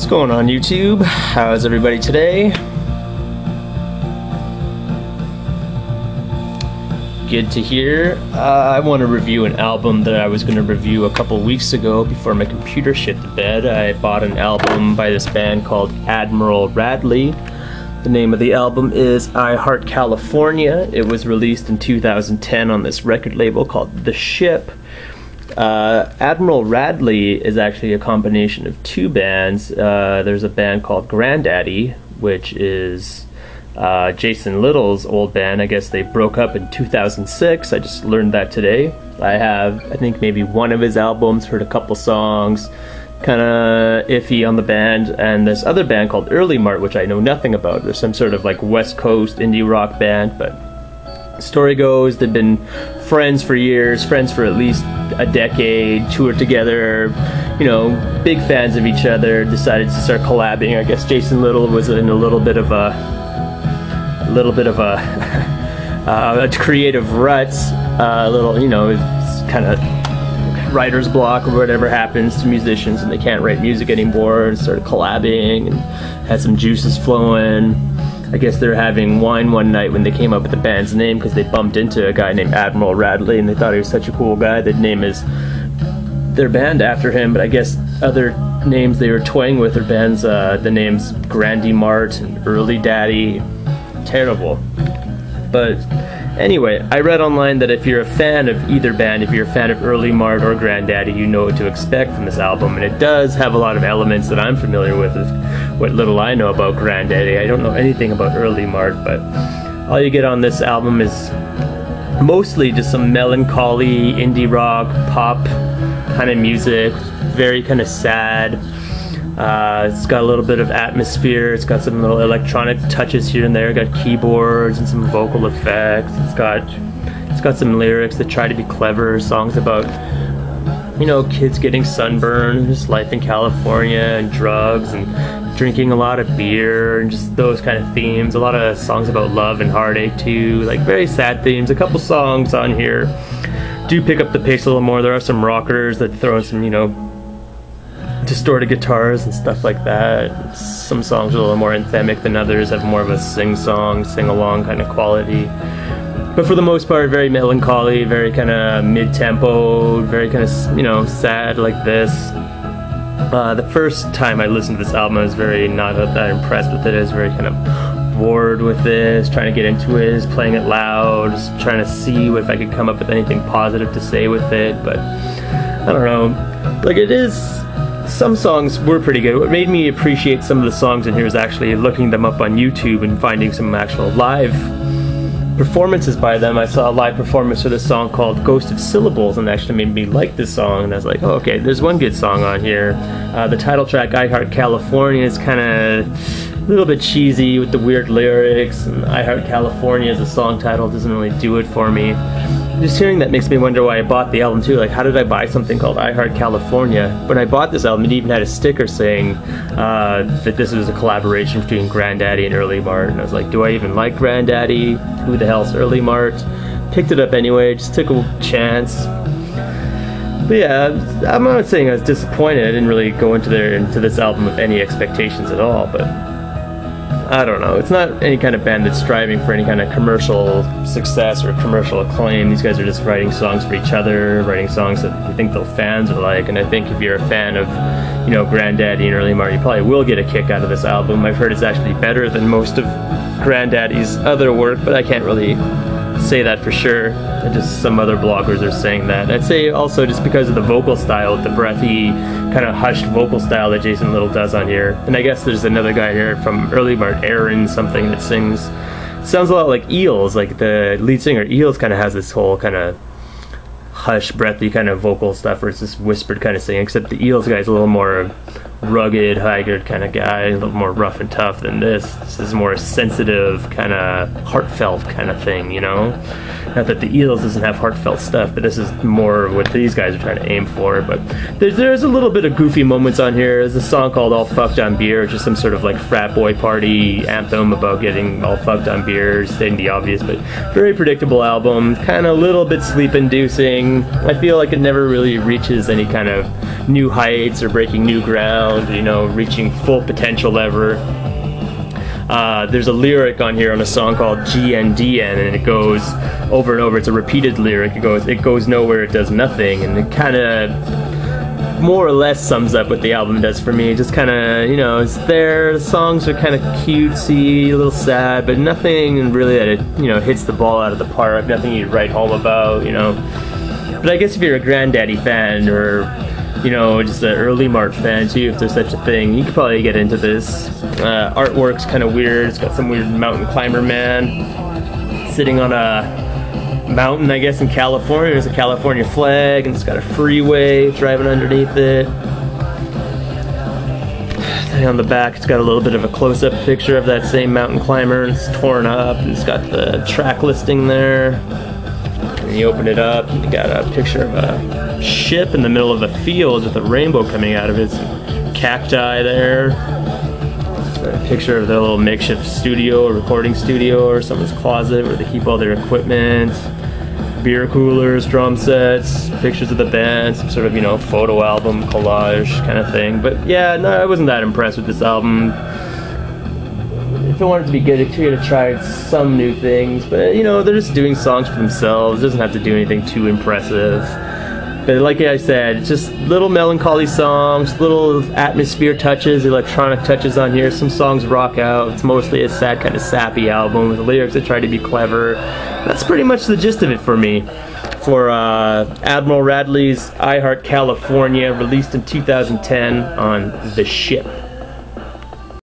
What's going on, YouTube? How's everybody today? Good to hear. I want to review an album that I was going to review a couple weeks ago before my computer shit the bed. I bought an album by this band called Admiral Radley. The name of the album is I Heart California. It was released in 2010 on this record label called The Ship. Admiral Radley is actually a combination of two bands. There's a band called Grandaddy, which is Jason Little's old band. I guess they broke up in 2006. I just learned that today. I have, I think, maybe one of his albums, heard a couple songs, kind of iffy on the band. And this other band called Earlimart, which I know nothing about. There's some sort of like West Coast indie rock band, but story goes they've been friends for years, friends for at least a decade, toured together, you know, big fans of each other, decided to start collabing. I guess Jason Little was in a little bit of a a creative rut, a little, you know, it's kind of writer's block or whatever happens to musicians and they can't write music anymore, and started collabing and had some juices flowing. I guess they're having wine one night when they came up with the band's name because they bumped into a guy named Admiral Radley and they thought he was such a cool guy. They'd name their band after him, but I guess other names they were toying with their bands, the names Grandaddy and Early terrible. But anyway, I read online that if you're a fan of either band, if you're a fan of Earlimart or Grandaddy, you know what to expect from this album, and it does have a lot of elements that I'm familiar with. What little I know about Grandaddy, I don't know anything about Earlimart, but all you get on this album is mostly just some melancholy indie rock, pop kind of music, very kind of sad. It's got a little bit of atmosphere, it's got some little electronic touches here and there, got keyboards and some vocal effects, it's got some lyrics that try to be clever, songs about, you know, kids getting sunburns, life in California, and drugs, and drinking a lot of beer, and just those kind of themes. A lot of songs about love and heartache too, like very sad themes. A couple songs on here do pick up the pace a little more. There are some rockers that throw in some, you know, distorted guitars and stuff like that. Some songs are a little more anthemic than others, have more of a sing-song, sing-along kind of quality. But for the most part, very melancholy, very kind of mid-tempo, very kind of, you know, sad like this. The first time I listened to this album, I was very not that impressed with it. I was very kind of bored with this, trying to get into it, just playing it loud, just trying to see if I could come up with anything positive to say with it. But I don't know, like, it is, some songs were pretty good. What made me appreciate some of the songs in here is actually looking them up on YouTube and finding some actual live performances by them. I saw a live performance for this song called Ghost of Syllables, and actually made me like this song, and I was like, oh, okay, there's one good song on here. The title track, I Heart California, is kind of a little bit cheesy with the weird lyrics, and I Heart California as a song title doesn't really do it for me. Just hearing that makes me wonder why I bought the album too. Like, how did I buy something called I Heart California? When I bought this album, it even had a sticker saying that this was a collaboration between Grandaddy and Earlimart. And I was like, do I even like Grandaddy? Who the hell's Earlimart? Picked it up anyway, just took a chance. But yeah, I'm not saying I was disappointed. I didn't really go into this album with any expectations at all, but I don't know. It's not any kind of band that's striving for any kind of commercial success or commercial acclaim. These guys are just writing songs for each other, writing songs that I think the fans are like. And I think if you're a fan of, you know, Grandaddy and Earlimart, you probably will get a kick out of this album. I've heard it's actually better than most of Grandaddy's other work, but I can't really say that for sure. Just some other bloggers are saying that. I'd say also just because of the vocal style, the breathy, kind of hushed vocal style that Jason Little does on here. And I guess there's another guy here from Earlimart, Aaron something, that sings, sounds a lot like Eels. Like the lead singer Eels kind of has this whole kind of hush, breathy kind of vocal stuff where it's this whispered kind of singing, except the Eels guy's a little more rugged, haggard kind of guy, a little more rough and tough than this. This is more sensitive, kind of heartfelt kind of thing, you know? Not that the Eels doesn't have heartfelt stuff, but this is more what these guys are trying to aim for. But there's a little bit of goofy moments on here. There's a song called All Fucked on Beer, just some sort of like frat boy party anthem about getting all fucked on beer, stating the obvious, but very predictable album, kind of a little bit sleep-inducing. I feel like it never really reaches any kind of new heights or breaking new ground. sound, you know, reaching full potential ever. There's a lyric on here on a song called GNDN, and it goes over and over. It's a repeated lyric. It goes nowhere, it does nothing, and it kind of more or less sums up what the album does for me. Just kind of, you know, it's there. The songs are kind of cutesy, a little sad, but nothing really that it, you know, hits the ball out of the park. Nothing you'd write home about, you know. But I guess if you're a Grandaddy fan, or, you know, just an Earlimart fan too, if there's such a thing, you could probably get into this. Artwork's kind of weird. It's got some weird mountain climber man sitting on a mountain, I guess, in California. There's a California flag, and it's got a freeway driving underneath it. And on the back, it's got a little bit of a close-up picture of that same mountain climber, and it's torn up, and it's got the track listing there. And you open it up, and you got a picture of a ship in the middle of a field with a rainbow coming out of it. Some cacti there. A picture of their little makeshift studio, or recording studio, or someone's closet where they keep all their equipment. Beer coolers, drum sets, pictures of the band, some sort of, you know, photo album, collage kind of thing. But yeah, no, I wasn't that impressed with this album. If I wanted to be good, I could have tried some new things, but, you know, they're just doing songs for themselves. It doesn't have to do anything too impressive. But like I said, just little melancholy songs, little atmosphere touches, electronic touches on here. Some songs rock out. It's mostly a sad, kind of sappy album with the lyrics that try to be clever. That's pretty much the gist of it for me. For Admiral Radley's I Heart California, released in 2010 on The Ship.